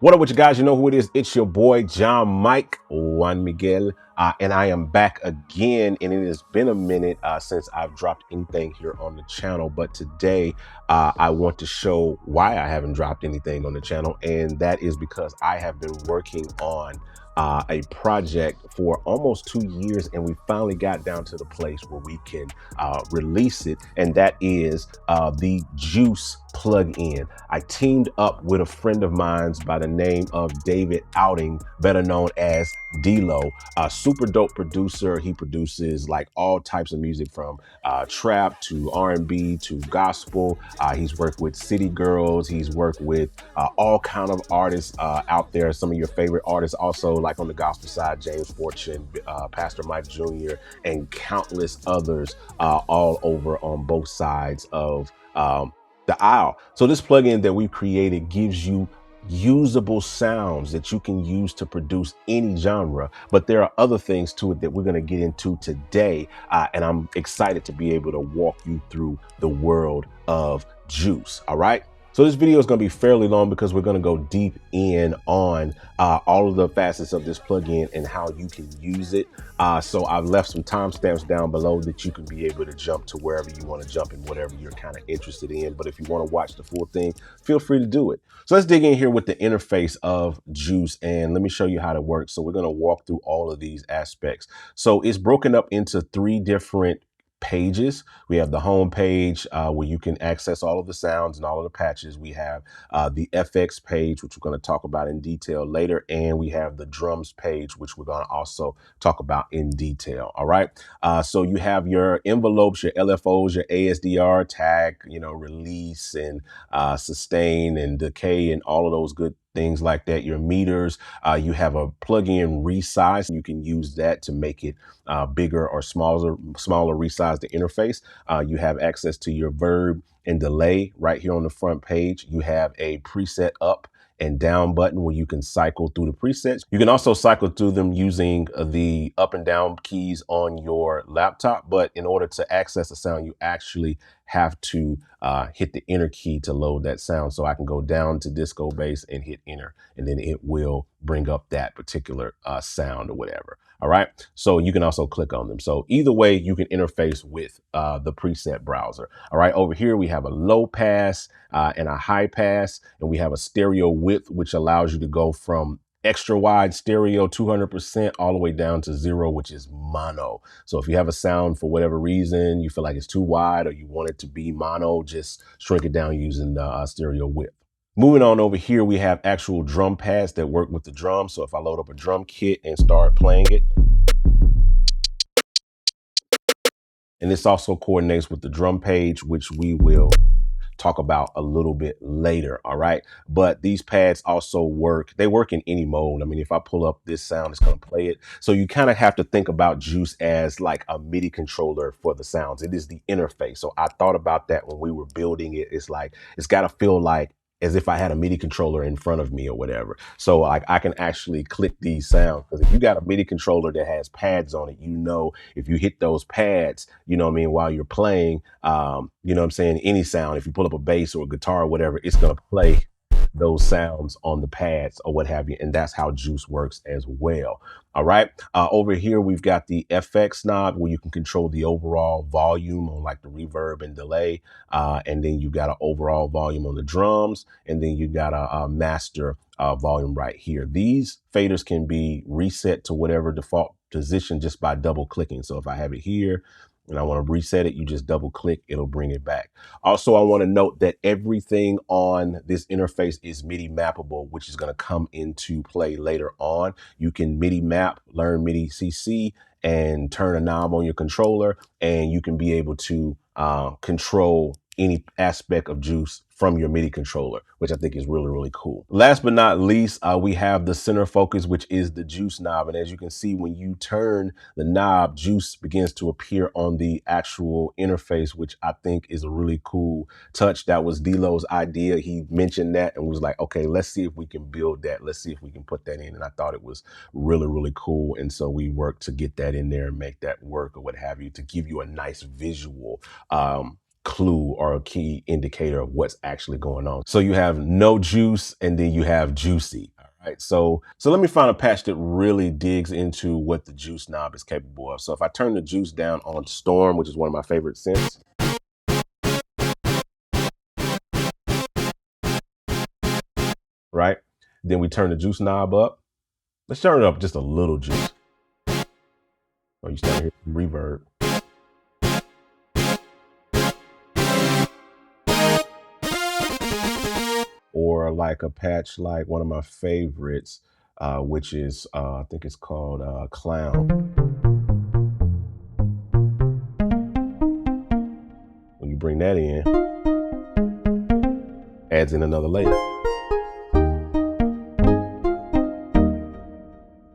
What up with you guys? You know who it is. It's your boy, John Mike Juan Miguel. And I am back again. And it has been a minute since I've dropped anything here on the channel. But today I want to show why I haven't dropped anything on the channel. And that is because I have been working on a project for almost 2 years. And we finally got down to the place where we can release it. And that is the Juice plugin. I teamed up with a friend of mine by the name of David Outing, better known as DLO, a super dope producer. He produces like all types of music from trap to R&B to gospel. He's worked with City Girls. He's worked with all kind of artists out there. Some of your favorite artists also, like on the gospel side, James Fortune, Pastor Mike Jr., and countless others all over on both sides of the aisle. So this plugin that we've created gives you usable sounds that you can use to produce any genre, but there are other things to it that we're going to get into today, and I'm excited to be able to walk you through the world of Juice. All right, so this video is going to be fairly long because we're going to go deep in on all of the facets of this plugin and how you can use it. So I've left some timestamps down below that you can be able to jump to wherever you want to jump and whatever you're kind of interested in. But if you want to watch the full thing, feel free to do it. So let's dig in here with the interface of Juice and let me show you how it works. So we're going to walk through all of these aspects. So it's broken up into 3 different pages. We have the home page where you can access all of the sounds and all of the patches. We have the FX page, which we're going to talk about in detail later. And we have the drums page, which we're going to also talk about in detail. All right. So you have your envelopes, your LFOs, your ASDR tag, release and sustain and decay and all of those good things like that. Your meters, you have a plug-in resize. You can use that to make it bigger or smaller resize the interface. You have access to your verb and delay right here on the front page. You have a preset up and down button where you can cycle through the presets. You can also cycle through them using the up and down keys on your laptop. But in order to access the sound, you actually have to hit the enter key to load that sound. So I can go down to disco bass and hit enter, and then it will bring up that particular sound or whatever. All right. So you can also click on them. So either way, you can interface with the preset browser. All right. Over here, we have a low pass and a high pass, and we have a stereo width, which allows you to go from extra wide stereo 200% all the way down to 0, which is mono. So if you have a sound for whatever reason, you feel like it's too wide or you want it to be mono, just shrink it down using the stereo width. Moving on over here, we have actual drum pads that work with the drum. So if I load up a drum kit and start playing it, and this also coordinates with the drum page, which we will talk about a little bit later. All right. But these pads also work. They work in any mode. I mean, if I pull up this sound, it's going to play it. So you kind of have to think about Juice as like a MIDI controller for the sounds. It is the interface. So I thought about that when we were building it. It's like, it's got to feel like as if I had a MIDI controller in front of me or whatever. So like I can actually click these sounds, because if you got a MIDI controller that has pads on it, if you hit those pads, while you're playing, I'm saying, any sound, if you pull up a bass or a guitar or whatever, it's going to play those sounds on the pads or what have you. And that's how Juice works as well. All right. Over here, we've got the FX knob where you can control the overall volume on like the reverb and delay. And then you got an overall volume on the drums. And then you got a master volume right here. These faders can be reset to whatever default position just by double clicking. So if I have it here and I want to reset it, you just double click, it'll bring it back. Also, I want to note that everything on this interface is MIDI mappable, which is going to come into play later on. You can MIDI map, learn MIDI CC, and turn a knob on your controller, and you can be able to control any aspect of Juice from your MIDI controller, which I think is really, really cool. Last but not least, we have the center focus, which is the Juice knob. And as you can see, when you turn the knob, Juice begins to appear on the actual interface, which I think is a really cool touch. That was DLO's idea. He mentioned that and was like, okay, let's see if we can build that. Let's see if we can put that in. And I thought it was really, really cool. And so we worked to get that in there and make that work or what have you, to give you a nice visual clue or a key indicator of what's actually going on. So you have no juice and then you have juicy. All right. So let me find a patch that really digs into what the juice knob is capable of. So if I turn the juice down on Storm, which is one of my favorite synths, right? Then we turn the juice knob up. Let's turn it up just a little juice. Oh, you start hearing reverb. Or like a patch like one of my favorites, which is, I think it's called Clown. When you bring that in, adds in another layer.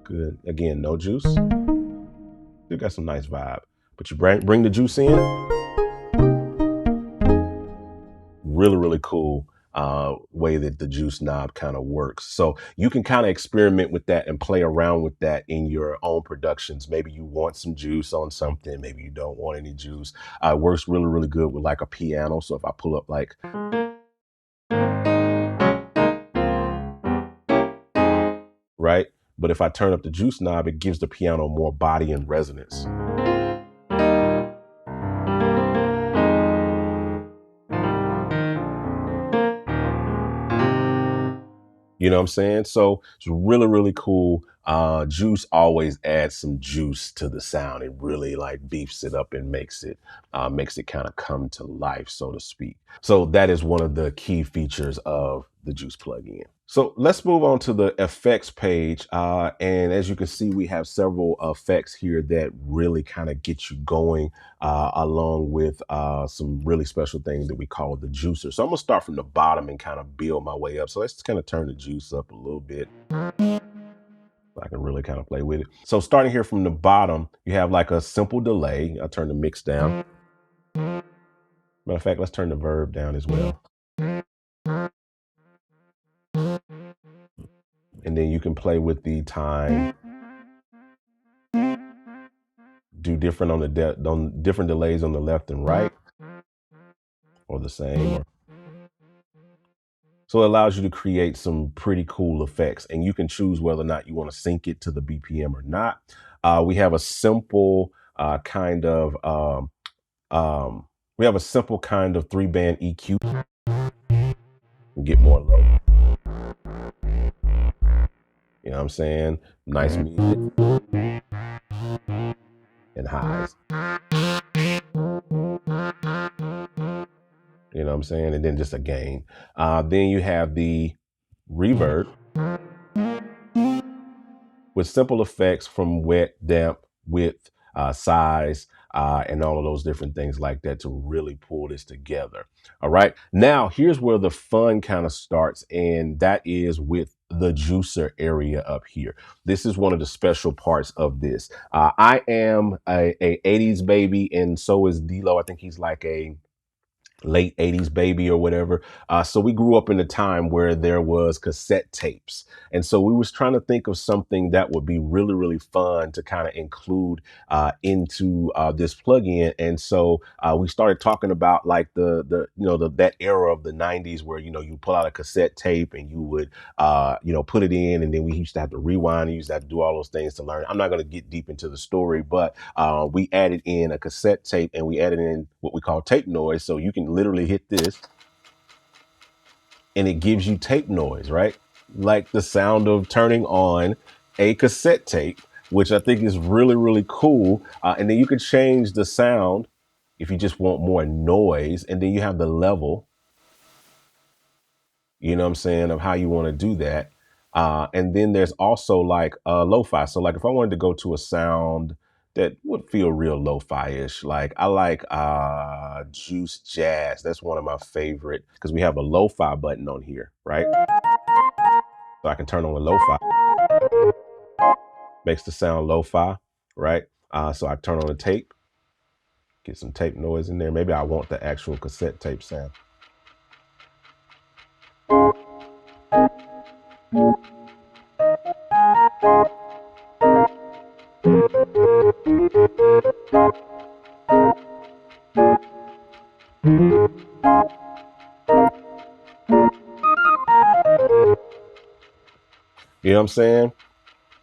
Good. Again, no juice. Still got some nice vibe. But you bring the juice in. Really, really cool way that the juice knob kind of works. So you can kind of experiment with that and play around with that in your own productions. Maybe you want some juice on something. Maybe you don't want any juice. It works really, really good with like a piano. So if I pull up like, right? But if I turn up the juice knob, it gives the piano more body and resonance. You know what I'm saying? So it's really, really cool. Juice always adds some juice to the sound. It really like beefs it up and makes it kind of come to life, so to speak. So that is one of the key features of the Juice plugin. So let's move on to the effects page. And as you can see, we have several effects here that really kind of get you going, along with some really special things that we call the juicer. So I'm gonna start from the bottom and kind of build my way up. So let's kind of turn the juice up a little bit. So I can really kind of play with it. So starting here from the bottom, you have like a simple delay. I'll turn the mix down. Matter of fact, let's turn the verb down as well. And then you can play with the time. Do different on the different delays on the left and right, or the same. So it allows you to create some pretty cool effects, and you can choose whether or not you want to sync it to the BPM or not. We have a simple kind of 3-band EQ. Get more low. You know what I'm saying? Nice music and highs. You know what I'm saying? And then just a gain. Then you have the reverb with simple effects from wet, damp, width, size, and all of those different things like that to really pull this together. All right. Now, here's where the fun kind of starts, and that is with the juicer area up here. This is one of the special parts of this. I am a 80s baby, and so is DLO. I think he's like a late 80s baby or whatever. So we grew up in a time where there was cassette tapes. And so we was trying to think of something that would be really, really fun to kind of include into this plugin. And so we started talking about like that era of the 90s where, you pull out a cassette tape and you would, put it in, and then we used to have to rewind. You used to have to do all those things to learn. I'm not going to get deep into the story, but we added in a cassette tape and we added in what we call tape noise. So you can literally hit this and it gives you tape noise, right? Like the sound of turning on a cassette tape, which I think is really, really cool. And then you can change the sound if you just want more noise. And then you have the level, you know what I'm saying, of how you want to do that. And then there's also like lo-fi. So like if I wanted to go to a sound that would feel real lo-fi-ish, like I like Juice Jazz. That's one of my favorite because we have a lo-fi button on here, right? So I can turn on the lo-fi. Makes the sound lo-fi, right? So I turn on the tape, get some tape noise in there. Maybe I want the actual cassette tape sound. You know what I'm saying?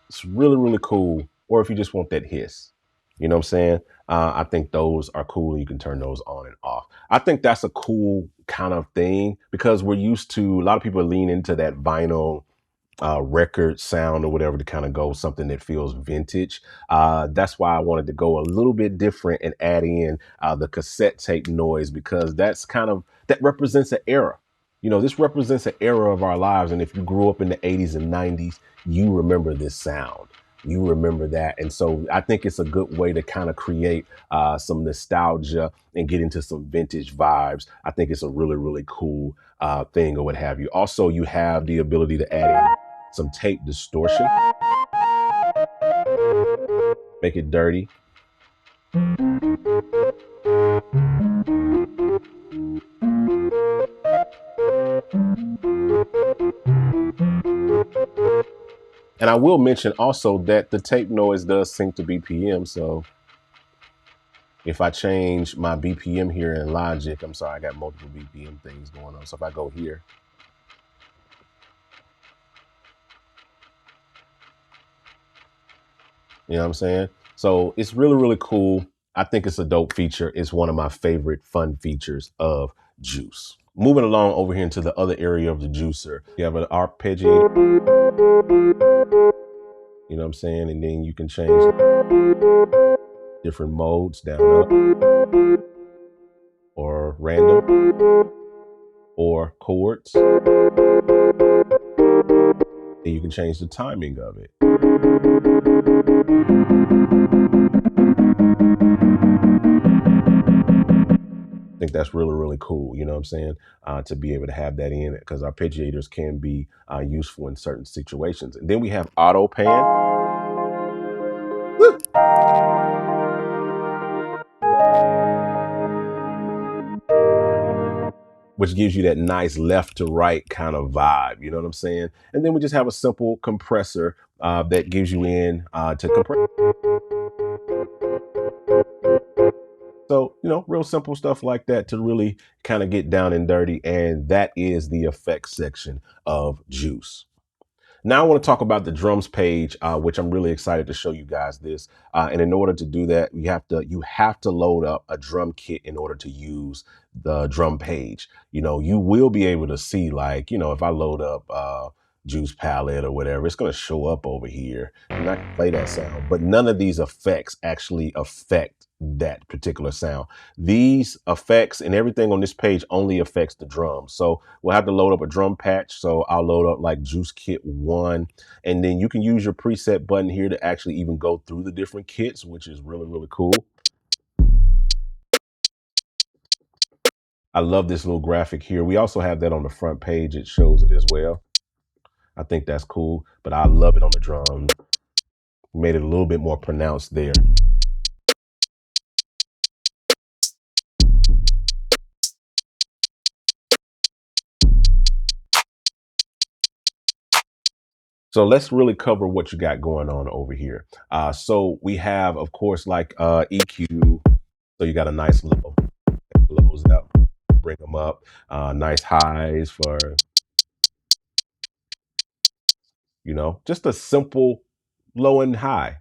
It's really, really cool. Or if you just want that hiss, you know what I'm saying? I think those are cool. You can turn those on and off. I think that's a cool kind of thing because we're used to, a lot of people lean into that vinyl record sound or whatever to kind of go something that feels vintage. That's why I wanted to go a little bit different and add in the cassette tape noise because that's kind of, that represents an era. You know, this represents an era of our lives. And if you grew up in the 80s and 90s, you remember this sound. You remember that. And so I think it's a good way to kind of create some nostalgia and get into some vintage vibes. I think it's a really, really cool thing or what have you. Also, you have the ability to add in some tape distortion, make it dirty. And I will mention also that the tape noise does sync to BPM. So if I change my BPM here in Logic, I'm sorry, I got multiple BPM things going on. So if I go here, you know what I'm saying? So it's really, really cool. I think it's a dope feature. It's one of my favorite fun features of Juice. Moving along over here into the other area of the juicer, you have an arpeggiator, you know what I'm saying? And then you can change different modes, down, up, or random, or chords. And you can change the timing of it. I think that's really, really cool, you know what I'm saying? To be able to have that in it because arpeggiators can be useful in certain situations. And then we have auto pan. Woo! Which gives you that nice left to right kind of vibe, you know what I'm saying? And then we just have a simple compressor that gives you in to compress. So, you know, real simple stuff like that to really kind of get down and dirty. And that is the effects section of Juice. Now I want to talk about the drums page, which I'm really excited to show you guys this. And in order to do that, you have to load up a drum kit in order to use the drum page. You know, you will be able to see, like, you know, if I load up Juice Palette or whatever, it's going to show up over here and I can play that sound. But none of these effects actually affect that particular sound. These effects and everything on this page only affects the drums. So we'll have to load up a drum patch. So I'll load up like Juice Kit 1, and then you can use your preset button here to actually even go through the different kits, which is really, really cool. I love this little graphic here. We also have that on the front page. It shows it as well. I think that's cool, but I love it on the drum. Made it a little bit more pronounced there. So let's really cover what you got going on over here. So we have, of course, like EQ. So you got a nice low, lows out, bring them up. Nice highs for, you know, just a simple low and high.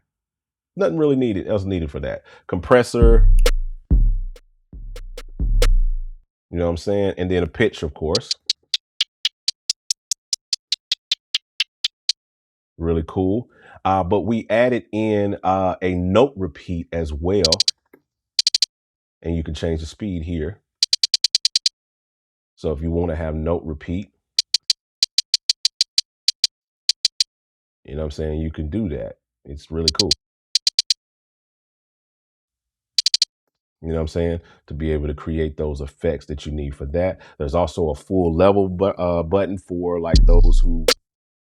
Nothing really else needed for that. Compressor, you know what I'm saying? And then a pitch, of course. Really cool. But we added in a note repeat as well. And you can change the speed here. So if you want to have note repeat, you know what I'm saying? You can do that. It's really cool. You know what I'm saying? To be able to create those effects that you need for that. There's also a full level button for like those who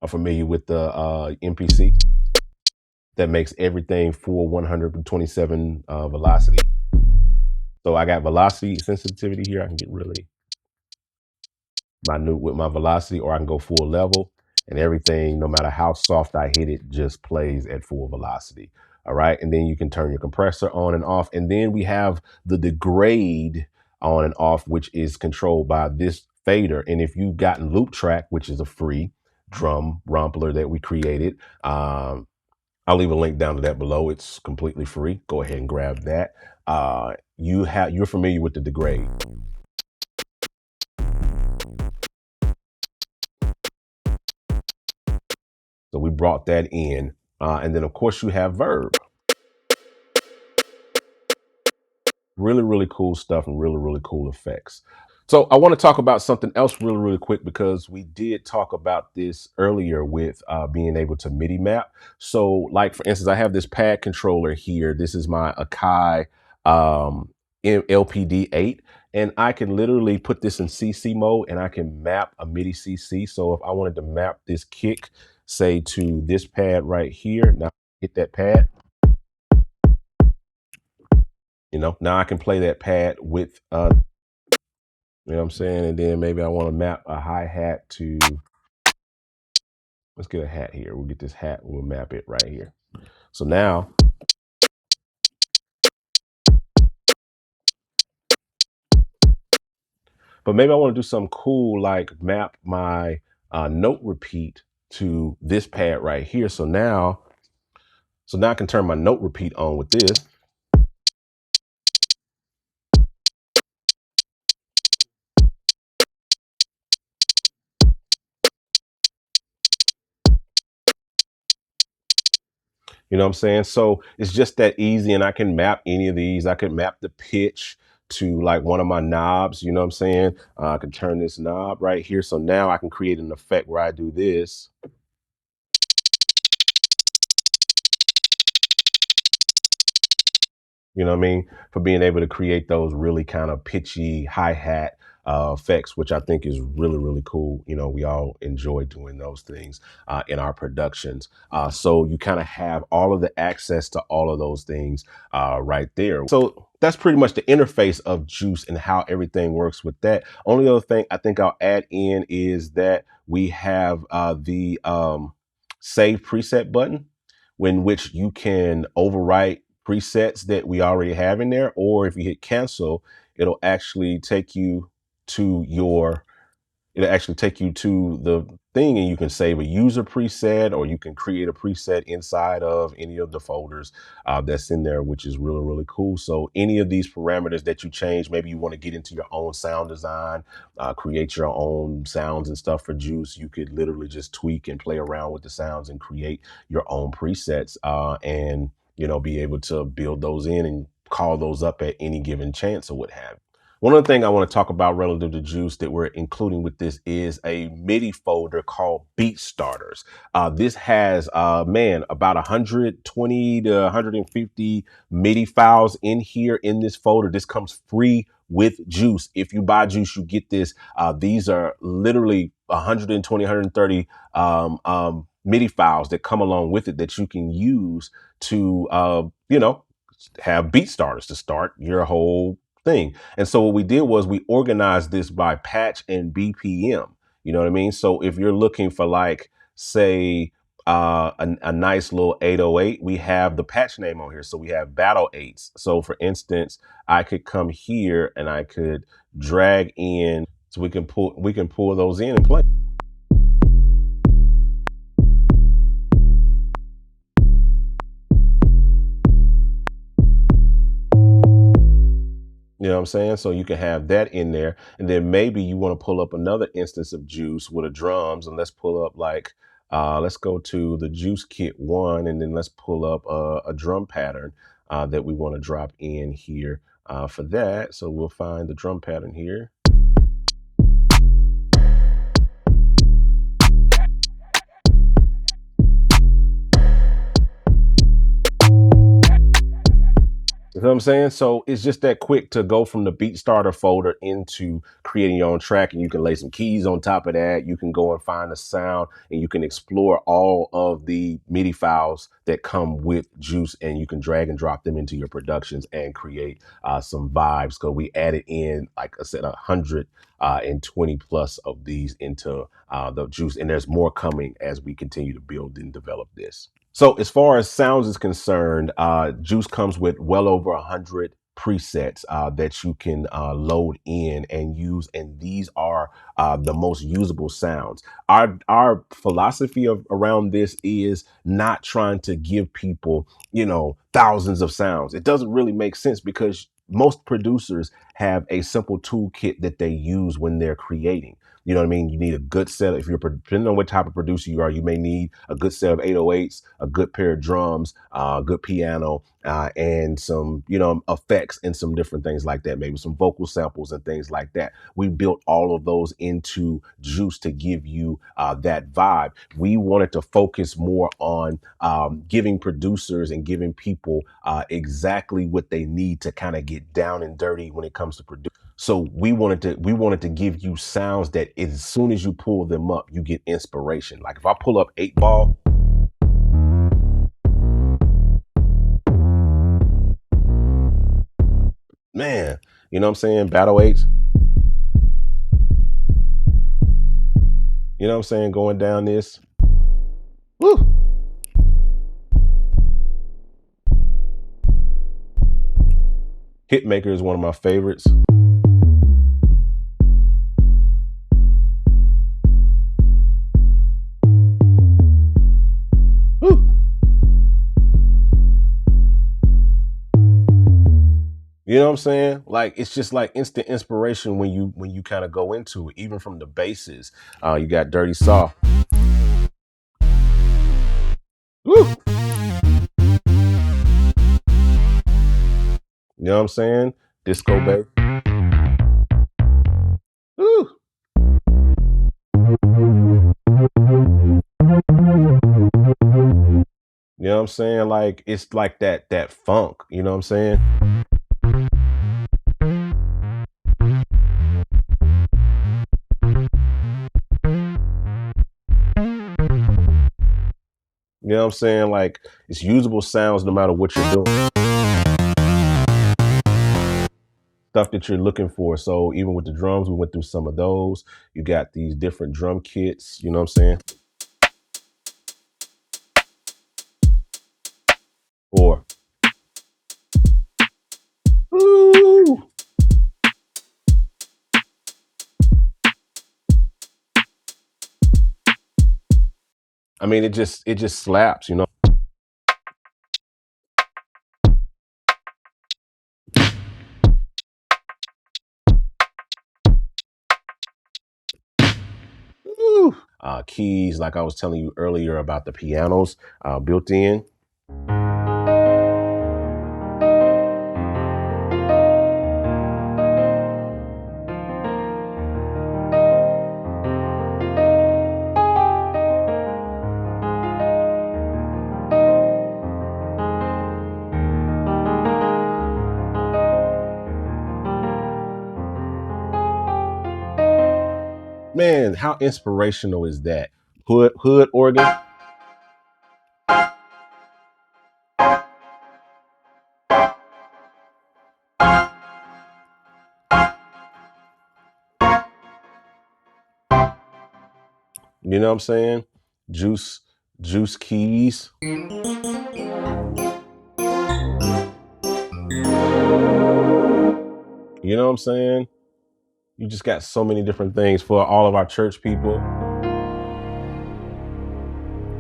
are familiar with the MPC that makes everything full 127 velocity. So I got velocity sensitivity here. I can get really minute with my velocity, or I can go full level and everything, no matter how soft I hit it, just plays at full velocity. All right. And then you can turn your compressor on and off. And then we have the degrade on and off, which is controlled by this fader. And if you've gotten Loop Track, which is a free, drum rompler that we created. I'll leave a link down to that below. It's completely free. Go ahead and grab that. You're familiar with the degrade. So we brought that in. And then of course you have Verb. Really, really cool stuff and really, really cool effects. So I want to talk about something else really, really quick because we did talk about this earlier with being able to MIDI map. So like, for instance, I have this pad controller here. This is my Akai LPD8, and I can literally put this in CC mode and I can map a MIDI CC. So if I wanted to map this kick, say to this pad right here, now hit that pad. Now I can play that pad with you know what I'm saying? And then maybe I want to map a hi-hat to, let's get a hat here. We'll get this hat, we'll map it right here. So now, but maybe I want to do something cool like map my note repeat to this pad right here. So now I can turn my note repeat on with this. You know what I'm saying? So it's just that easy, and I can map any of these. I could map the pitch to like one of my knobs, you know what I'm saying? I can turn this knob right here. So now I can create an effect where I do this. You know what I mean? For being able to create those really kind of pitchy hi-hat effects, which I think is really, really cool. We all enjoy doing those things in our productions. So you kind of have all of the access to all of those things right there. So that's pretty much the interface of Juice and how everything works with that. Only other thing I think I'll add in is that we have the save preset button, in which you can overwrite presets that we already have in there, or if you hit cancel, it'll actually take you to the thing, and you can save a user preset, or you can create a preset inside of any of the folders that's in there, which is really, really cool. So any of these parameters that you change, maybe you want to get into your own sound design, create your own sounds and stuff for Juice, you could literally just tweak and play around with the sounds and create your own presets and be able to build those in and call those up at any given chance or what have you. One other thing I want to talk about relative to Juice that we're including with this is a MIDI folder called Beatstarters. This has, about 120 to 150 MIDI files in here in this folder. This comes free with Juice. If you buy Juice, you get this. These are literally 120, 130 MIDI files that come along with it that you can use to, have Beatstarters to start your whole thing. And so what we did was we organized this by patch and BPM. You know what I mean? So if you're looking for like, say, a nice little 808, we have the patch name on here. So we have Battle 8s. So for instance, I could come here and I could drag in, so we can pull those in and play. You know what I'm saying? So you can have that in there. And then maybe you want to pull up another instance of Juice with a drums. And let's pull up like, let's go to the Juice Kit 1. And then let's pull up a drum pattern that we want to drop in here for that. So we'll find the drum pattern here. You know what I'm saying? So it's just that quick to go from the Beatstarter folder into creating your own track, and you can lay some keys on top of that. You can go and find a sound, and you can explore all of the MIDI files that come with Juice, and you can drag and drop them into your productions and create some vibes. So we added in, like I said, 120 plus of these into the Juice, and there's more coming as we continue to build and develop this. So as far as sounds is concerned, Juice comes with well over 100 presets that you can load in and use. And these are the most usable sounds. Our philosophy around this is not trying to give people, thousands of sounds. It doesn't really make sense because most producers have a simple toolkit that they use when they're creating. You know what I mean? You need a good set. If you're, depending on what type of producer you are, you may need a good set of 808s, a good pair of drums, a good piano, and some, effects and some different things like that. Maybe some vocal samples and things like that. We built all of those into Juice to give you that vibe. We wanted to focus more on giving producers and giving people exactly what they need to kind of get down and dirty when it comes to producing. So we wanted to give you sounds that as soon as you pull them up, you get inspiration. Like if I pull up 8-Ball, man, you know what I'm saying? Battle 8s, you know what I'm saying? Going down this. Woo! Hitmaker is one of my favorites. Woo! You know what I'm saying? Like it's just like instant inspiration when you kind of go into it, even from the basses. You got Dirty Soft. Woo! You know what I'm saying? Disco bass. Woo! You know what I'm saying? Like it's like that funk, you know what I'm saying? You know what I'm saying? Like it's usable sounds no matter what you're doing. Stuff that you're looking for. So even with the drums, we went through some of those. You got these different drum kits, you know what I'm saying? Or woo! I mean, it just slaps, you know. Woo! Keys, like I was telling you earlier about the pianos built in. Man, how inspirational is that? Hood organ. You know what I'm saying? Juice keys. You know what I'm saying? You just got so many different things for all of our church people.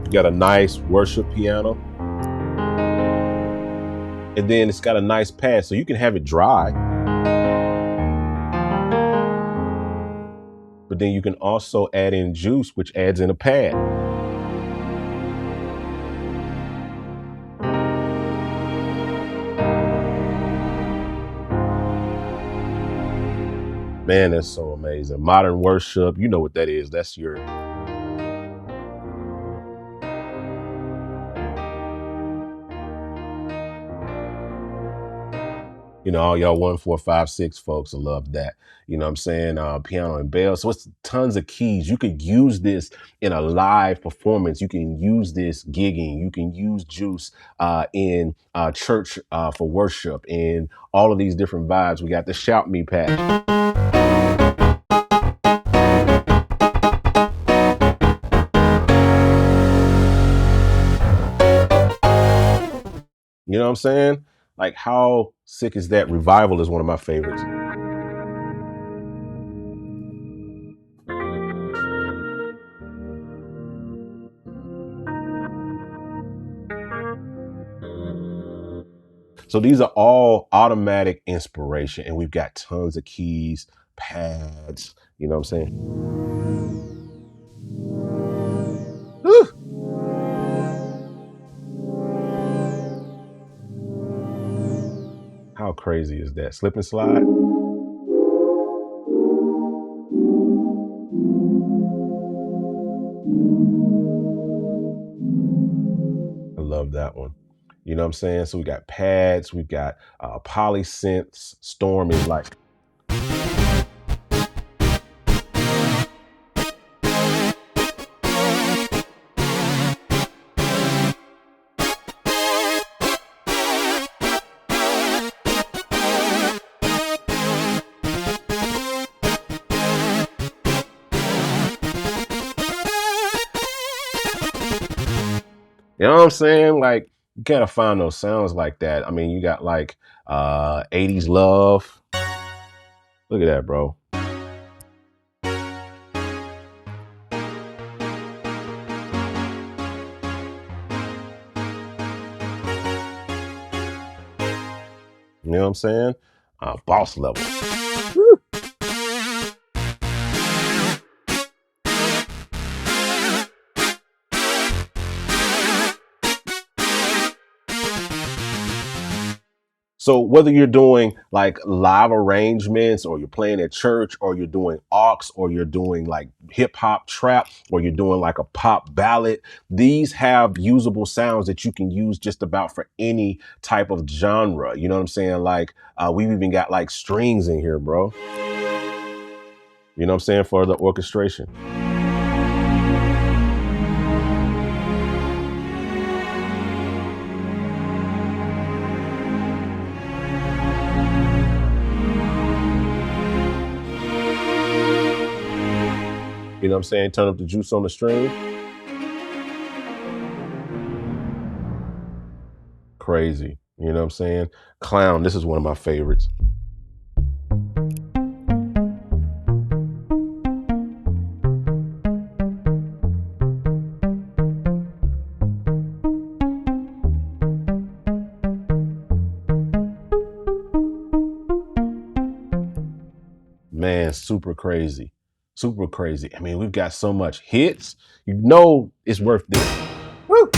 You got a nice worship piano. And then it's got a nice pad, so you can have it dry. But then you can also add in juice, which adds in a pad. Man, that's so amazing. Modern worship, you know what that is. That's your all y'all 1, 4, 5, 6 folks will love that. You know what I'm saying? Piano and bell. So it's tons of keys. You could use this in a live performance. You can use this gigging. You can use Juice in church for worship and all of these different vibes. We got the Shout Me patch. You know what I'm saying? Like how Sick as that. Revival is one of my favorites. So these are all automatic inspiration, and we've got tons of keys, pads, you know what I'm saying? Woo! How crazy is that? Slip and slide. I love that one. You know what I'm saying? So we got pads, we've got poly synths. Storm is like, you know what I'm saying? Like, you gotta find those sounds like that. I mean, you got like 80s love. Look at that, bro. You know what I'm saying? Boss level. Woo. So whether you're doing like live arrangements, or you're playing at church, or you're doing aux, or you're doing like hip hop trap, or you're doing like a pop ballad, these have usable sounds that you can use just about for any type of genre. You know what I'm saying? Like we've even got like strings in here, bro. You know what I'm saying? For the orchestration. You know what I'm saying? Turn up the juice on the string. Crazy. You know what I'm saying? Clown, this is one of my favorites. Man, super crazy. Super crazy. I mean, we've got so much hits. You know it's worth this. Woo!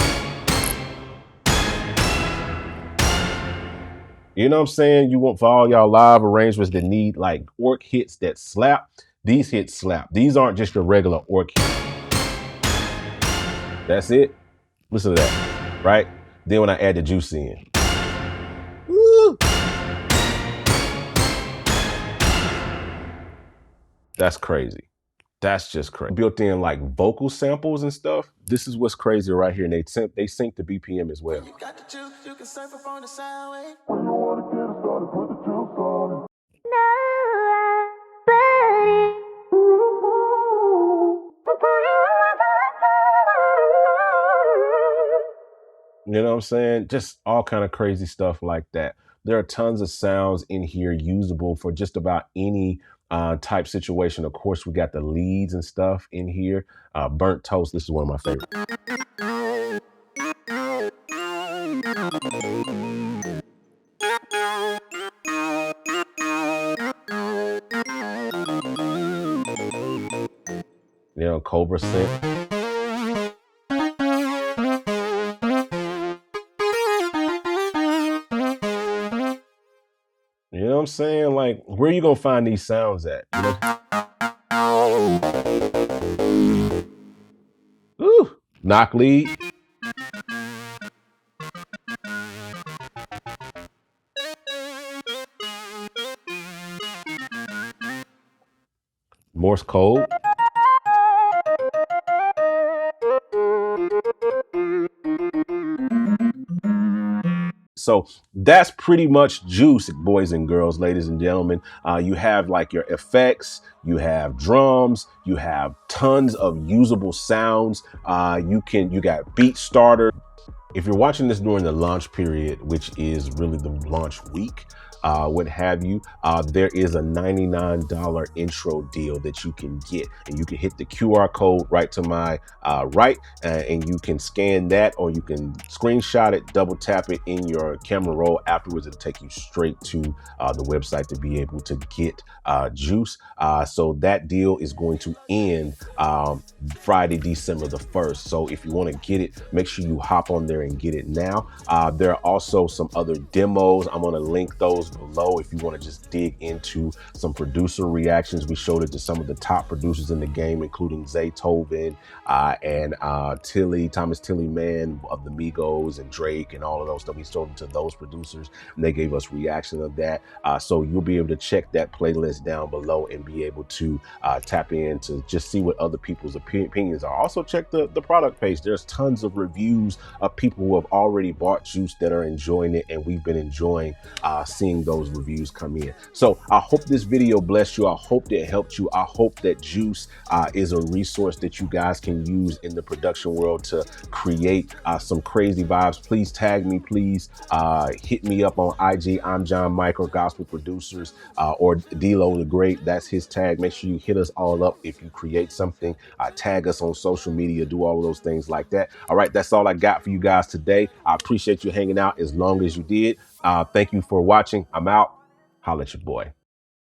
You know what I'm saying? You want, for all y'all live arrangements that need like orc hits that slap, these hits slap. These aren't just your regular orc hits. That's it. Listen to that, right? Then when I add the juice in. Woo! That's crazy. That's just crazy. Built in like vocal samples and stuff. This is what's crazy right here. And they sync the BPM as well. You got the juice, you can surf up on the sound wave. When you want to get it started, put the juice on. You know what I'm saying? Just all kind of crazy stuff like that. There are tons of sounds in here usable for just about any type situation. Of course, we got the leads and stuff in here. Burnt Toast, this is one of my favorites. You know, Cobra Synth. You know what I'm saying? Like, where are you gonna find these sounds at? You know? Ooh, knock lead. Morse code. So that's pretty much juice, boys and girls, ladies and gentlemen. You have like your effects, you have drums, you have tons of usable sounds. You got Beatstarters. If you're watching this during the launch period, which is really the launch week, what have you, there is a $99 intro deal that you can get, and you can hit the QR code right to my right, and you can scan that, or you can screenshot it, double tap it in your camera roll. Afterwards, it'll take you straight to the website to be able to get Juice. So that deal is going to end Friday, December the 1st. So if you want to get it, make sure you hop on there and get it now. There are also some other demos. I'm going to link those below if you want to just dig into some producer reactions. We showed it to some of the top producers in the game, including Zaytoven and Thomas Tilly Man of the Migos and Drake and all of those stuff. We showed it to those producers and they gave us reaction of that. So you'll be able to check that playlist down below and be able to tap in to just see what other people's opinions are. Also check the product page. There's tons of reviews of people who have already bought Juice that are enjoying it, and we've been enjoying seeing those reviews come in. So I hope this video blessed you. I hope that it helped you. I hope that Juice is a resource that you guys can use in the production world to create some crazy vibes. Please tag me, please hit me up on IG. I'm John Mike, or Gospel Producers, or DLO the Great. That's his tag. Make sure you hit us all up if you create something. Tag us on social media, do all of those things like that. All right, that's all I got for you guys today. I appreciate you hanging out as long as you did. Thank you for watching. I'm out. Holla at your boy.